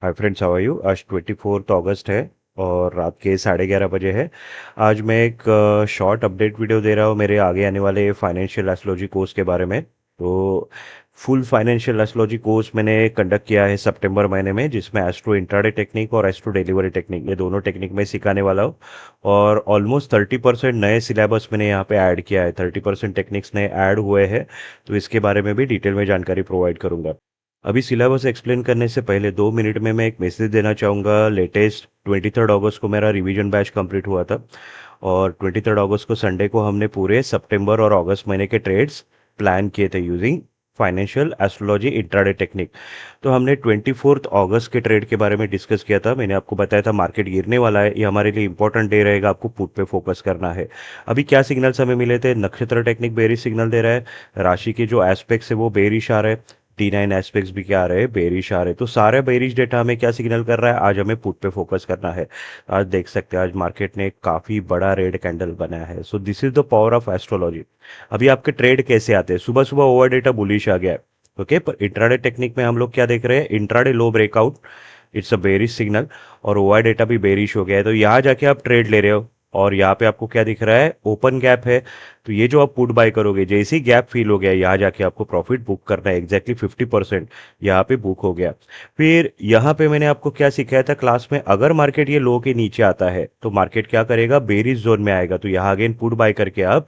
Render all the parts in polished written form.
Hi friends, how are you. आज 24 अगस्त है और रात के 11:30 बजे है। आज मैं एक शॉर्ट अपडेट वीडियो दे रहा हूँ मेरे आगे आने वाले फाइनेंशियल एस्ट्रोलॉजी कोर्स के बारे में। तो फुल फाइनेंशियल एस्ट्रोलॉजी कोर्स मैंने कंडक्ट किया है सितंबर महीने में, जिसमें एस्ट्रो इंट्राडे टेक्निक और एस्ट्रो डिलीवरी टेक्निक, ये दोनों टेक्निक मैं सिखाने वाला हूँ। और ऑलमोस्ट 30% नए सिलेबस मैंने यहाँ पे ऐड किया है, 30% टेक्निक्स नए ऐड हुए हैं। तो इसके बारे में भी डिटेल में जानकारी प्रोवाइड करूंगा। अभी सिलेबस एक्सप्लेन करने से पहले 2 मिनट में मैं एक मैसेज देना चाहूँगा। लेटेस्ट 23 अगस्त को मेरा रिवीजन बैच कंप्लीट हुआ था और 23 अगस्त को संडे को हमने पूरे सितंबर और अगस्त महीने के ट्रेड्स प्लान किए थे using financial astrology intraday technique. तो हमने 24 अगस्त के ट्रेड के बारे में डिस्कस किया था। मैंने आपको बताया था मार्केट गिरने वाला है, ये हमारे लिए इंपॉर्टेंट डे रहेगा, आपको पुट पे फोकस करना है। अभी क्या सिग्नल्स हमें मिले थे? नक्षत्र टेक्निक बेरिश सिग्नल दे रहा है, राशि के जो एस्पेक्ट्स है वो बेरिश आ रहे हैं, D9 एस्पेक्ट्स भी क्या आ रहे हैं, बेरिश आ रहे हैं। तो सारे बेरिश डेटा हमें क्या सिग्नल कर रहा है? आज हमें पुट पे फोकस करना है। आज देख सकते हैं आज मार्केट ने काफी बड़ा रेड कैंडल बनाया है। So this is the power of astrology. अभी आपके ट्रेड कैसे आते हैं? सुबह सुबह ओवर डेटा बुलिश आ गया है। ओके, पर इंट्राडे टेक्निक में हम लोग क्या देख रहे हैं? Intraday low breakout, it's a bearish signal, और ओवर डेटा भी बेरिश हो गया है। तो यहाँ जाके आप ट्रेड ले रहे हो और यहाँ पे आपको क्या दिख रहा है? ओपन गैप है। तो ये जो आप पुट बाय करोगे, जैसे ही गैप फिल हो गया, यहाँ जाके आपको प्रॉफिट बुक करना है। एग्जैक्टली 50% यहाँ पे बुक हो गया। फिर यहाँ पे मैंने आपको क्या सिखाया था क्लास में? अगर मार्केट ये लो के नीचे आता है तो मार्केट क्या करेगा? बेरिश जोन में आएगा। तो यहाँ अगेन पुट बाय करके आप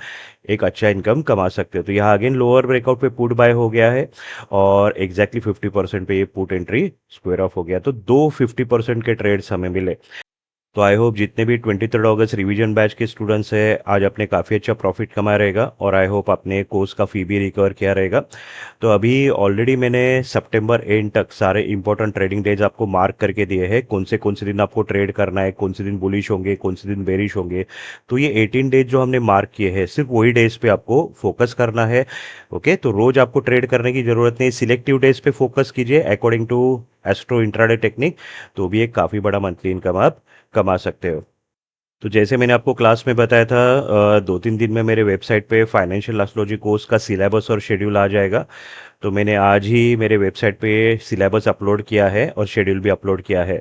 एक अच्छा इनकम कमा सकते हो। तो यहाँ अगेन लोअर ब्रेकआउट पे पुट बाय हो गया है और एग्जैक्टली 50% पे ये पुट एंट्री स्क्वायर ऑफ हो गया। तो दो 50% के ट्रेड्स हमें मिले। तो आई होप जितने भी 23 अगस्त रिवीजन बैच के स्टूडेंट्स हैं आज आपने काफ़ी अच्छा प्रॉफिट कमाया रहेगा, और आई होप आपने कोर्स का फी भी रिकवर किया रहेगा। तो अभी ऑलरेडी मैंने सितंबर एंड तक सारे इंपॉर्टेंट ट्रेडिंग डेज आपको मार्क करके दिए हैं। कौन से दिन आपको ट्रेड करना है, कौन से दिन बुलिश होंगे, कौन से दिन बेरिश होंगे। तो ये 18 डेज जो हमने मार्क किए हैं, सिर्फ वही डेज पे आपको फोकस करना है। ओके, तो रोज आपको ट्रेड करने की जरूरत नहीं, सिलेक्टिव डेज पे फोकस कीजिए according to astro intraday technique. तो भी एक काफ़ी बड़ा मंथली इनकम आप कमा सकते हो। तो जैसे मैंने आपको क्लास में बताया था, 2-3 दिन में मेरे वेबसाइट पे फाइनेंशियल एस्ट्रोलॉजी कोर्स का सिलेबस और शेड्यूल आ जाएगा। तो मैंने आज ही मेरे वेबसाइट पे सिलेबस अपलोड किया है और शेड्यूल भी अपलोड किया है।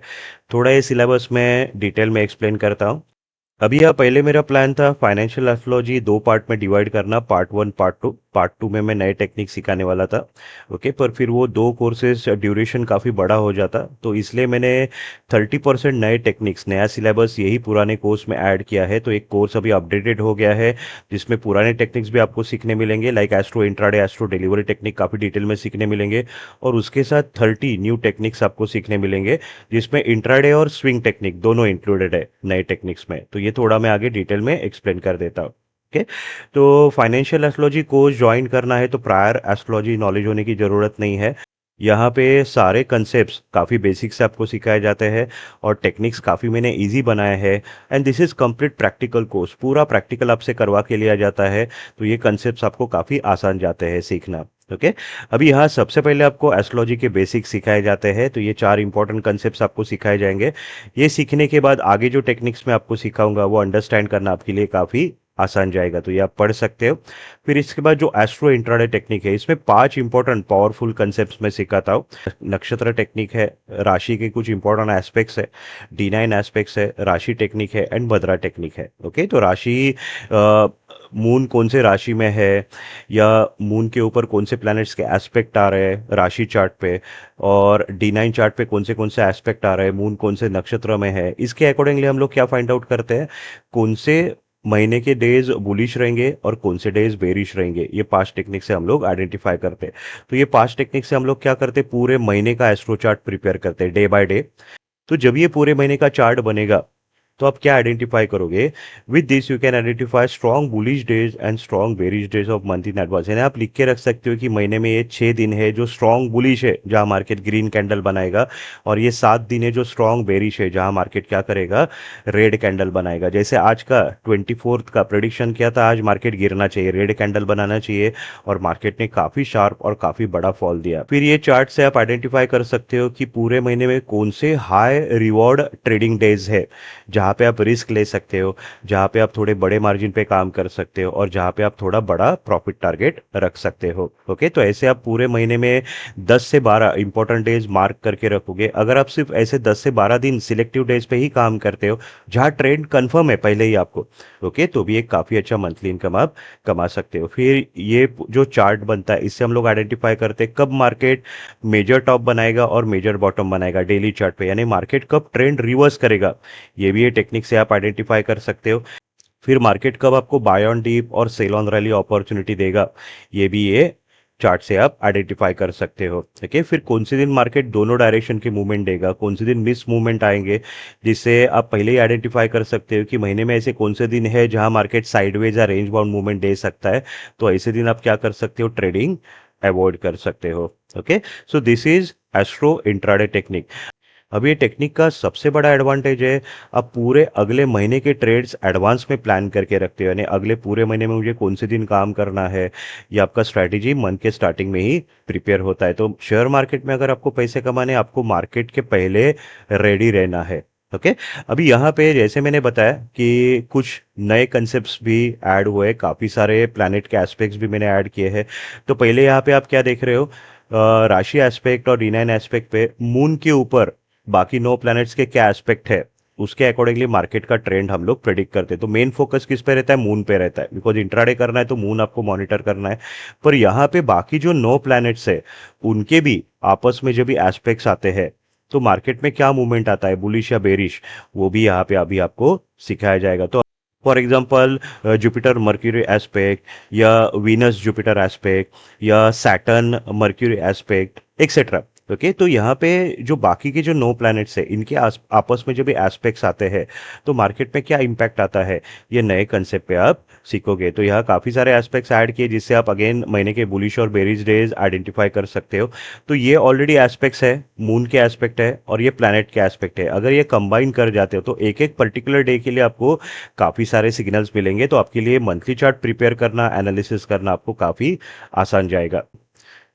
थोड़ा ये सिलेबस में डिटेल में एक्सप्लेन करता हूँ। अभी यह पहले मेरा प्लान था फाइनेंशियल एस्ट्रोलॉजी दो पार्ट में डिवाइड करना, part one part two. Part two में मैं नए टेक्निक सिखाने वाला था। ओके, पर फिर वो दो कोर्सेज ड्यूरेशन काफ़ी बड़ा हो जाता, तो इसलिए मैंने 30% नए टेक्निक्स, नया सिलेबस यही पुराने कोर्स में ऐड किया है। तो एक कोर्स अभी अपडेटेड हो गया है जिसमें पुराने टेक्निक्स भी आपको सीखने मिलेंगे, like astro intraday, astro delivery technique काफ़ी डिटेल में सीखने मिलेंगे। और उसके साथ 30 न्यू टेक्निक्स आपको सीखने मिलेंगे, जिसमें इंट्राडे और स्विंग टेक्निक दोनों इंक्लूडेड है नए टेक्निक्स में। तो ये थोड़ा मैं आगे डिटेल में एक्सप्लेन कर देता हूँ। ओके, तो फाइनेंशियल एस्ट्रोलॉजी कोर्स ज्वाइन करना है तो प्रायर एस्ट्रोलॉजी नॉलेज होने की ज़रूरत नहीं है। यहाँ पे सारे कंसेप्ट्स काफ़ी बेसिक से आपको सिखाए जाते हैं और टेक्निक्स काफ़ी मैंने इजी बनाए हैं। And this is complete practical course, पूरा प्रैक्टिकल आपसे करवा के लिया जाता है। तो ये कंसेप्ट्स आपको काफ़ी आसान जाते हैं सीखना। ओके, अभी यहाँ सबसे पहले आपको एस्ट्रोलॉजी के बेसिक्स सिखाए जाते हैं। तो ये चार इंपॉर्टेंट कंसेप्ट्स आपको सिखाए जाएंगे। ये सीखने के बाद आगे जो टेक्निक्स मैं आपको सिखाऊंगा वो अंडरस्टैंड करना आपके लिए काफ़ी आसान जाएगा। तो ये आप पढ़ सकते हो। फिर इसके बाद जो एस्ट्रो इंट्राडे टेक्निक है, इसमें 5 इंपॉर्टेंट पावरफुल कंसेप्ट्स मैं सिखाता हूँ। नक्षत्र टेक्निक है, राशि के कुछ इंपॉर्टेंट एस्पेक्ट्स है, D9 एस्पेक्ट्स है, राशि टेक्निक है एंड बद्रा टेक्निक है। ओके, तो राशि, मून कौन से राशि में है, या मून के ऊपर कौन से प्लैनेट्स के एस्पेक्ट आ रहे हैं राशि चार्ट पे, और D9 चार्ट पे कौन से एस्पेक्ट आ रहे हैं, मून कौन से नक्षत्र में है, इसके अकॉर्डिंगली हम लोग क्या फाइंड आउट करते हैं? कौन से महीने के डेज बुलिश रहेंगे और कौन से डेज बेरिश रहेंगे। ये 5 टेक्निक से हम लोग आइडेंटिफाई करते हैं। तो ये 5 टेक्निक से हम लोग क्या करते हैं? पूरे महीने का एस्ट्रो चार्ट प्रिपेयर करते हैं डे बाय डे। तो जब ये पूरे महीने का चार्ट बनेगा तो आप क्या आइडेंटिफाई करोगे? With this you can identify strong bullish days and strong bearish days of month in advance. यानी आप लिख के रख सकते हो कि महीने में ये 6 दिन है जो स्ट्रॉन्ग बुलिश है, जहां मार्केट ग्रीन कैंडल बनाएगा, और ये 7 दिन है जो स्ट्रॉन्ग बेरिश है, जहां मार्केट क्या करेगा? रेड कैंडल बनाएगा। जैसे आज का 24 का प्रेडिक्शन किया था, आज मार्केट गिरना चाहिए, रेड कैंडल बनाना चाहिए, और मार्केट ने काफी शार्प और काफी बड़ा फॉल दिया। फिर ये चार्ट से आप आइडेंटिफाई कर सकते हो कि पूरे महीने में कौन से हाई रिवॉर्ड ट्रेडिंग डेज है, जहां जहाँ पे आप रिस्क ले सकते हो, जहाँ पे आप थोड़े बड़े मार्जिन पे काम कर सकते हो और जहाँ पे आप थोड़ा बड़ा प्रॉफिट टारगेट रख सकते हो। ओके, तो ऐसे आप पूरे महीने में 10 से 12 इंपॉर्टेंट डेज मार्क करके रखोगे। अगर आप सिर्फ ऐसे 10 से 12 दिन सिलेक्टिव डेज पे ही काम करते हो जहाँ ट्रेंड कंफर्म है पहले ही आपको, ओके, तो भी एक काफ़ी अच्छा मंथली इनकम आप कमा सकते हो। फिर ये जो चार्ट बनता है इससे हम लोग आइडेंटिफाई करते हैं कब मार्केट मेजर टॉप बनाएगा और मेजर बॉटम बनाएगा डेली चार्ट पे, यानी मार्केट कब ट्रेंड रिवर्स करेगा, ये भी ये टेक्निक से आप आइडेंटिफाई कर सकते हो। फिर मार्केट कब आपको बाय ऑन डीप और सेल ऑन रैली अपॉर्चुनिटी देगा, ये भी ये चार्ट से आप आइडेंटिफाई कर सकते हो। ठीक है, फिर कौन से दिन मार्केट दोनों डायरेक्शन की मूवमेंट देगा, कौन से दिन मिस मूवमेंट आएंगे, जिससे आप पहले ही आइडेंटिफाई कर सकते हो कि महीने में ऐसे कौन से दिन है जहां मार्केट साइडवेज या रेंज बाउंड मूवमेंट दे सकता है। तो ऐसे दिन आप क्या कर सकते हो, ट्रेडिंग अवॉइड कर सकते हो। Okay, so this is astro intraday technique. अब ये टेक्निक का सबसे बड़ा एडवांटेज है, आप पूरे अगले महीने के ट्रेड्स एडवांस में प्लान करके रखते हो, यानी अगले पूरे महीने में मुझे कौन से दिन काम करना है, ये आपका स्ट्रैटेजी मंथ के स्टार्टिंग में ही प्रिपेयर होता है। तो शेयर मार्केट में अगर आपको पैसे कमाने, आपको मार्केट के पहले रेडी रहना है। ओके, अभी यहाँ पे जैसे मैंने बताया कि कुछ नए कंसेप्ट्स भी ऐड हुए, काफ़ी सारे प्लैनेट के एस्पेक्ट्स भी मैंने ऐड किए हैं। तो पहले यहाँ पे आप क्या देख रहे हो, राशि एस्पेक्ट और डी9 एस्पेक्ट पे मून के ऊपर बाकी 9 प्लैनेट्स के क्या एस्पेक्ट है, उसके अकॉर्डिंगली मार्केट का ट्रेंड हम लोग प्रेडिक्ट करते हैं। तो मेन फोकस किस पे रहता है, मून पे रहता है, बिकॉज इंट्राडे करना है तो मून आपको मॉनिटर करना है। पर यहाँ पे बाकी जो 9 प्लैनेट्स है उनके भी आपस में जब भी एस्पेक्ट्स आते हैं तो मार्केट में क्या मूवमेंट आता है, बुलिश या बेरिश, वो भी यहाँ पे अभी आपको सिखाया जाएगा। तो for example Jupiter mercury aspect, या वीनस जुपिटर एस्पेक्ट, या Saturn mercury aspect etcetera. Okay, तो यहाँ पे जो बाकी के जो 9 प्लैनेट्स है इनके आपस में जब भी एस्पेक्ट्स आते हैं तो मार्केट में क्या इम्पैक्ट आता है, ये नए कंसेप्ट पे आप सीखोगे। तो यहाँ काफ़ी सारे एस्पेक्ट्स ऐड किए जिससे आप अगेन महीने के बुलिश और बेरिश डेज आइडेंटिफाई कर सकते हो। तो ये ऑलरेडी एस्पेक्ट्स है, मून के एस्पेक्ट है और ये प्लैनेट के एस्पेक्ट है। अगर ये कंबाइन कर जाते हो तो एक एक पर्टिकुलर डे के लिए आपको काफ़ी सारे सिग्नल्स मिलेंगे, तो आपके लिए मंथली चार्ट प्रिपेयर करना, एनालिसिस करना आपको काफ़ी आसान जाएगा।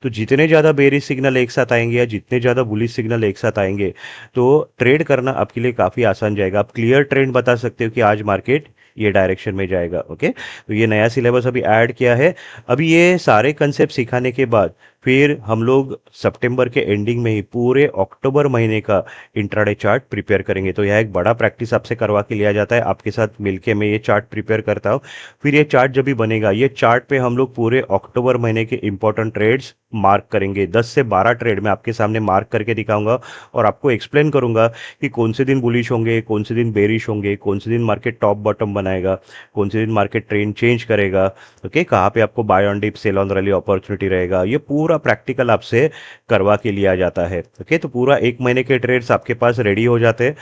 तो जितने ज़्यादा बेरिश सिग्नल एक साथ आएंगे या जितने ज़्यादा बुलिश सिग्नल एक साथ आएंगे तो ट्रेड करना आपके लिए काफ़ी आसान जाएगा। आप क्लियर ट्रेंड बता सकते हो कि आज मार्केट ये डायरेक्शन में जाएगा। ओके, तो ये नया सिलेबस अभी ऐड किया है। अभी ये सारे कंसेप्ट सिखाने के बाद फिर हम लोग सितंबर के एंडिंग में ही पूरे अक्टूबर महीने का इंट्राडे चार्ट प्रिपेयर करेंगे। तो यह एक बड़ा प्रैक्टिस आपसे करवा के लिया जाता है, आपके साथ मिलके मैं ये चार्ट प्रिपेयर करता हूँ। फिर ये चार्ट जब भी बनेगा, ये चार्ट पे हम लोग पूरे अक्टूबर महीने के इंपॉर्टेंट ट्रेड्स मार्क करेंगे। 10 से 12 ट्रेड मैं आपके सामने मार्क करके दिखाऊंगा और आपको एक्सप्लेन करूंगा कि कौन से दिन बुलिश होंगे, कौन से दिन बेरिश होंगे, कौन से दिन मार्केट टॉप बॉटम बनाएगा, कौन से दिन मार्केट ट्रेंड चेंज करेगा। ओके, कहाँ पे आपको buy on dip sell on rally opportunity रहेगा, ये पूरा प्रैक्टिकल आपसे करवा के लिया जाता है। ओके, तो पूरा एक महीने के ट्रेड्स आपके पास रेडी हो जाते हैं।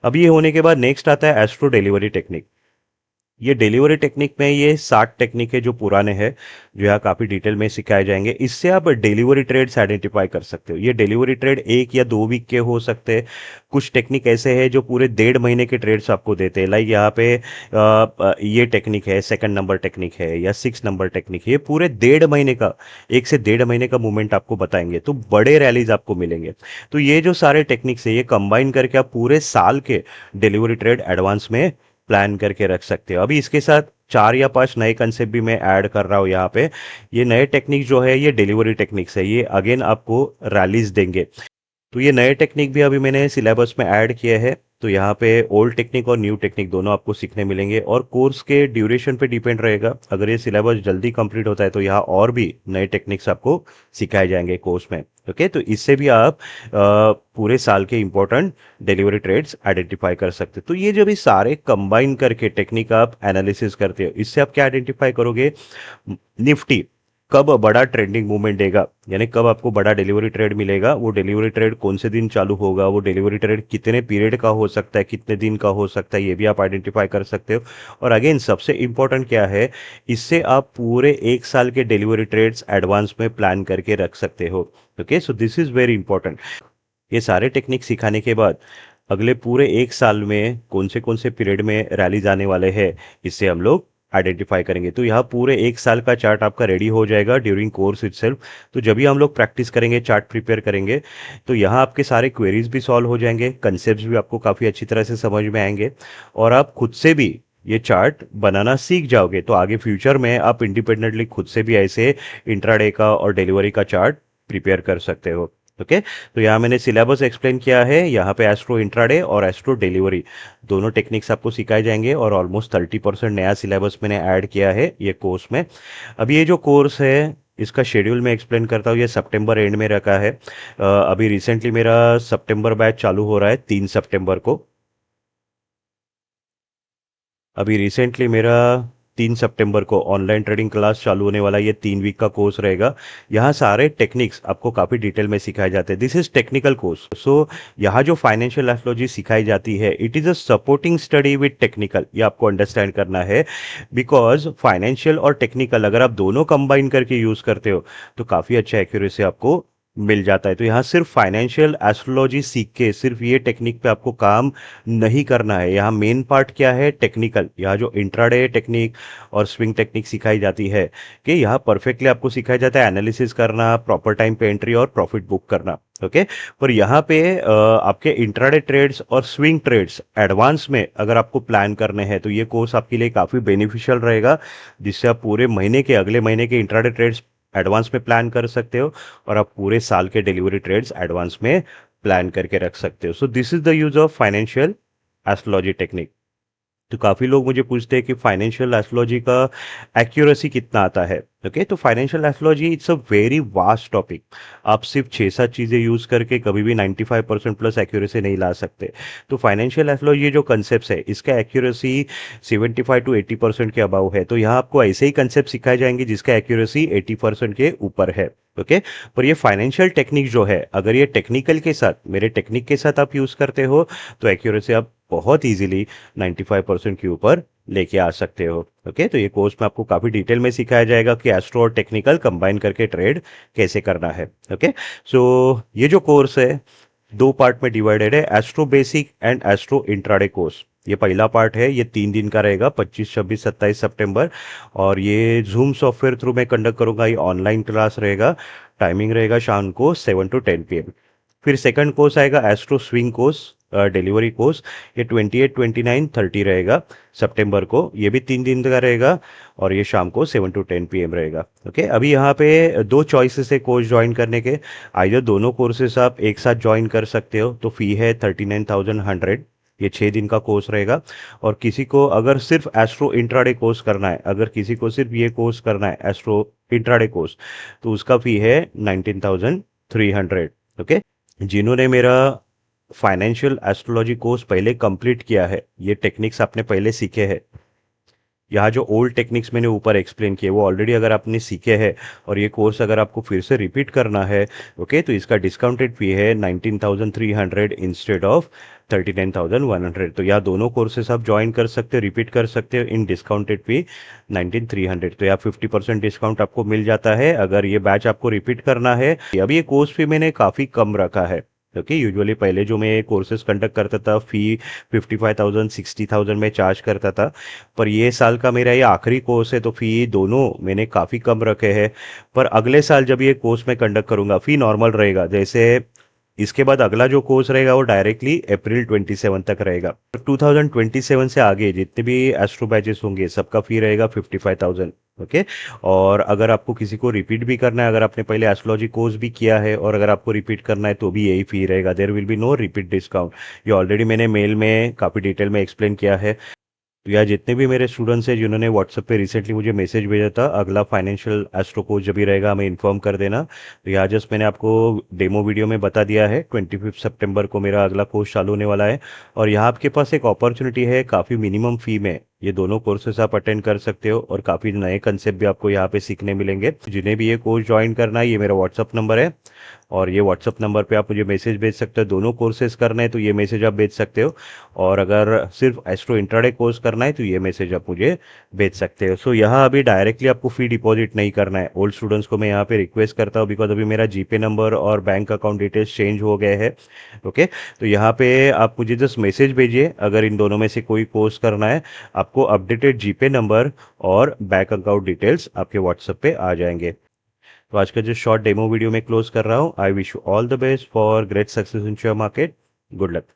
अब ये होने के बाद नेक्स्ट आता है एस्ट्रो डिलीवरी टेक्निक। ये डिलीवरी टेक्निक में ये 60 टेक्निक है जो पुराने हैं, जो यहाँ काफ़ी डिटेल में सिखाए जाएंगे। इससे आप डिलीवरी ट्रेड्स आइडेंटिफाई कर सकते हो। ये डिलीवरी ट्रेड 1 या 2 वीक के हो सकते हैं। कुछ टेक्निक ऐसे हैं जो पूरे 1.5 महीने के ट्रेड्स आपको देते हैं। लाइक यहाँ पे ये टेक्निक है, सेकंड नंबर टेक्निक है या 6 नंबर टेक्निक है, ये पूरे 1.5 महीने का, 1 से 1.5 महीने का मूवमेंट आपको बताएंगे, तो बड़े रैलीज आपको मिलेंगे। तो ये जो सारे टेक्निक्स है ये कंबाइन करके आप पूरे साल के डिलीवरी ट्रेड एडवांस में प्लान करके रख सकते हो। अभी इसके साथ 4 या 5 नए कंसेप्ट भी मैं ऐड कर रहा हूँ यहाँ पे। ये नए टेक्निक जो है ये डिलीवरी टेक्निक्स है, ये अगेन आपको रैलीज देंगे। तो ये नए टेक्निक भी अभी मैंने सिलेबस में ऐड किए हैं। तो यहाँ पे ओल्ड टेक्निक और न्यू टेक्निक दोनों आपको सीखने मिलेंगे और कोर्स के ड्यूरेशन पे डिपेंड रहेगा। अगर ये सिलेबस जल्दी कंप्लीट होता है तो यहाँ और भी नए टेक्निक्स आपको सिखाए जाएंगे कोर्स में। ओके, तो इससे भी आप पूरे साल के इंपॉर्टेंट डिलीवरी ट्रेड्स आइडेंटिफाई कर सकते हो। तो ये जो भी सारे कंबाइन करके टेक्निक आप एनालिसिस करते हो, इससे आप क्या आइडेंटिफाई करोगे, निफ्टी कब बड़ा ट्रेंडिंग मूवमेंट देगा, यानी कब आपको बड़ा डिलीवरी ट्रेड मिलेगा, वो डिलीवरी ट्रेड कौन से दिन चालू होगा, वो डिलीवरी ट्रेड कितने पीरियड का हो सकता है, कितने दिन का हो सकता है, ये भी आप आइडेंटिफाई कर सकते हो। और अगेन सबसे इंपॉर्टेंट क्या है, इससे आप पूरे 1 साल के डिलीवरी ट्रेड्स एडवांस में प्लान करके रख सकते हो। Okay, so this is very important. ये सारे टेक्निक सिखाने के बाद अगले पूरे 1 साल में कौन से पीरियड में रैलीज आने वाले हैं, इससे हम लोग आइडेंटिफाई करेंगे। तो यहाँ पूरे 1 साल का चार्ट आपका रेडी हो जाएगा ड्यूरिंग कोर्स इटसेल्फ। तो जब भी हम लोग प्रैक्टिस करेंगे, चार्ट प्रिपेयर करेंगे, तो यहाँ आपके सारे क्वेरीज भी सॉल्व हो जाएंगे, कंसेप्ट्स भी आपको काफ़ी अच्छी तरह से समझ में आएंगे, और आप खुद से भी ये चार्ट बनाना सीख जाओगे। तो आगे फ्यूचर में आप इंडिपेंडेंटली खुद से भी ऐसे इंट्राडे का और डिलीवरी का चार्ट प्रिपेयर कर सकते हो। ओके, तो यहाँ मैंने सिलेबस एक्सप्लेन किया है। यहाँ पे एस्ट्रो इंट्राडे और एस्ट्रो डिलीवरी दोनों टेक्निक्स आपको सिखाए जाएंगे, और ऑलमोस्ट 30% नया सिलेबस मैंने ऐड किया है ये कोर्स में। अब ये जो कोर्स है, इसका शेड्यूल मैं एक्सप्लेन करता हूँ। ये सितंबर एंड में रखा है। अभी रिसेंटली मेरा सितंबर बैच चालू हो रहा है 3 सितंबर को। अभी रिसेंटली मेरा 3 सितंबर को ऑनलाइन ट्रेडिंग क्लास चालू होने वाला है। ये 3 वीक का कोर्स रहेगा। यहाँ सारे टेक्निक्स आपको काफ़ी डिटेल में सिखाए जाते हैं। This is technical course. So यहाँ जो फाइनेंशियल एस्ट्रोलॉजी सिखाई जाती है, it is a supporting study with technical. ये आपको अंडरस्टैंड करना है, बिकॉज फाइनेंशियल और टेक्निकल अगर आप दोनों कंबाइन करके यूज़ करते हो तो काफ़ी अच्छा एक्यूरेसी आपको मिल जाता है। तो यहाँ सिर्फ फाइनेंशियल एस्ट्रोलॉजी सीख के सिर्फ ये टेक्निक पे आपको काम नहीं करना है। यहाँ मेन पार्ट क्या है, टेक्निकल। यहाँ जो इंट्राडे टेक्निक और स्विंग टेक्निक सिखाई जाती है, कि यहाँ परफेक्टली आपको सिखाया जाता है एनालिसिस करना, प्रॉपर टाइम पे एंट्री और प्रॉफिट बुक करना। ओके, पर यहाँ पे आपके इंट्राडे ट्रेड्स और स्विंग ट्रेड्स एडवांस में अगर आपको प्लान करने हैं तो ये कोर्स आपके लिए काफ़ी बेनिफिशियल रहेगा, जिससे आप पूरे महीने के, अगले महीने के इंट्राडे ट्रेड्स एडवांस में प्लान कर सकते हो, और आप पूरे साल के डिलीवरी ट्रेड्स एडवांस में प्लान करके रख सकते हो। So this is the use of financial astrology technique. तो काफ़ी लोग मुझे पूछते हैं कि फाइनेंशियल एस्ट्रोलॉजी का एक्यूरेसी कितना आता है। ओके, तो financial astrology it's a very vast topic. आप सिर्फ 6-7 चीज़ें यूज़ करके कभी भी 95% प्लस एक्यूरेसी नहीं ला सकते। तो फाइनेंशियल एस्ट्रोलॉजी जो कंसेप्ट है, इसका एक्यूरेसी 75 to 80% के अबाव है। तो यहाँ आपको ऐसे ही कंसेप्ट सिखाए जाएंगे जिसका एक्यूरेसी 80% के ऊपर है। ओके, पर ये फाइनेंशियल टेक्निक जो है, अगर ये टेक्निकल के साथ, मेरे टेक्निक के साथ आप यूज़ करते हो, तो एक्यूरेसी आप बहुत इजीली 95% के ऊपर लेके आ सकते हो। ओके, तो ये कोर्स में आपको काफ़ी डिटेल में सिखाया जाएगा कि एस्ट्रो और टेक्निकल कंबाइन करके ट्रेड कैसे करना है। ओके, सो ये जो कोर्स है 2 पार्ट में डिवाइडेड है, astro basic and astro intraday course. ये पहला पार्ट है, ये 3 दिन का रहेगा, 25, 26, 27 सितंबर। और ये जूम सॉफ्टवेयर थ्रू मैं कंडक्ट करूंगा। ये ऑनलाइन क्लास रहेगा। टाइमिंग रहेगा शाम को 7 to 10 PM। फिर सेकंड कोर्स आएगा astro swing course, delivery course. ये 28, 29, 30 रहेगा सितंबर को। ये भी 3 दिन का रहेगा, और ये शाम को 7 to 10 PM रहेगा। ओके, अभी यहाँ पे दो चॉइसेस है कोर्स ज्वाइन करने के। आइदर दोनों कोर्सेस आप एक साथ ज्वाइन कर सकते हो, तो फी है 39,100। ये 6 दिन का कोर्स रहेगा। और किसी को अगर सिर्फ एस्ट्रो इंट्राडे कोर्स करना है, अगर किसी को सिर्फ ये कोर्स करना है एस्ट्रो इंट्राडे कोर्स, तो उसका फी है 19,300। ओके, जिन्होंने मेरा फाइनेंशियल एस्ट्रोलॉजी कोर्स पहले कंप्लीट किया है, ये टेक्निक्स आपने पहले सीखे हैं, यहाँ जो ओल्ड टेक्निक्स मैंने ऊपर एक्सप्लेन किए वो ऑलरेडी अगर आपने सीखे हैं, और ये कोर्स अगर आपको फिर से रिपीट करना है, ओके, तो इसका डिस्काउंटेड फी है 19,300 इंस्टेड ऑफ 39,100। तो यहाँ दोनों कोर्सेस आप ज्वाइन कर सकते हो, रिपीट कर सकते हो इन डिस्काउंटेड फी 19,300। तो यहाँ 50% डिस्काउंट आपको मिल जाता है अगर ये बैच आपको रिपीट करना है। अब ये कोर्स फी मैंने काफ़ी कम रखा है। ओके, यूजुअली पहले जो मैं कोर्सेज कंडक्ट करता था, फी 55,000 60,000 में चार्ज करता था। पर ये साल का मेरा ये आखिरी कोर्स है, तो फी दोनों मैंने काफ़ी कम रखे हैं। पर अगले साल जब ये कोर्स मैं कंडक्ट करूंगा, फी नॉर्मल रहेगा। जैसे इसके बाद अगला जो कोर्स रहेगा वो डायरेक्टली अप्रैल 27 तक रहेगा। 2027 से आगे जितने भी एस्ट्रो बैचेस होंगे, सबका फी रहेगा 55,000। ओके, और अगर आपको किसी को रिपीट भी करना है, अगर आपने पहले एस्ट्रोलॉजी कोर्स भी किया है और अगर आपको रिपीट करना है, तो भी यही फी रहेगा। There will be no repeat discount. ये ऑलरेडी मैंने मेल में काफ़ी डिटेल में एक्सप्लेन किया है। तो यार, जितने भी मेरे स्टूडेंट्स हैं जिन्होंने व्हाट्सएप पे रिसेंटली मुझे मैसेज भेजा था, अगला फाइनेंशियल एस्ट्रो कोर्स जब भी रहेगा हमें इन्फॉर्म कर देना। तो यहाँ जस्ट मैंने आपको डेमो वीडियो में बता दिया है, 25 सितंबर को मेरा अगला कोर्स चालू होने वाला है। और यहाँ आपके पास एक अपॉर्चुनिटी है, काफ़ी मिनिमम फी में ये दोनों कोर्सेस आप अटेंड कर सकते हो, और काफ़ी नए कंसेप्ट भी आपको यहाँ पे सीखने मिलेंगे। जिन्हें भी ये कोर्स ज्वाइन करना है, ये मेरा व्हाट्सअप नंबर है, और ये व्हाट्सअप नंबर पे आप मुझे मैसेज भेज सकते हो। दोनों कोर्सेज करना है तो ये मैसेज आप भेज सकते हो, और अगर सिर्फ एस्ट्रो इंट्राडे कोर्स करना है तो ये मैसेज आप मुझे भेज सकते हो। सो यहाँ अभी डायरेक्टली आपको फी डिपॉजिट नहीं करना है। ओल्ड स्टूडेंट्स को मैं यहाँ पे रिक्वेस्ट करता हूँ, बिकॉज अभी मेरा जीपे नंबर और बैंक अकाउंट डिटेल्स चेंज हो गए हैं। ओके, तो यहाँ पे आप मुझे जस्ट मैसेज भेजिए अगर इन दोनों में से कोई कोर्स करना है। आप आपको अपडेटेड जीपे नंबर और बैंक अकाउंट डिटेल्स आपके व्हाट्सएप पे आ जाएंगे। तो आज का जो शॉर्ट डेमो वीडियो में क्लोज कर रहा हूँ। I wish you all the best for great success in share market. Good luck.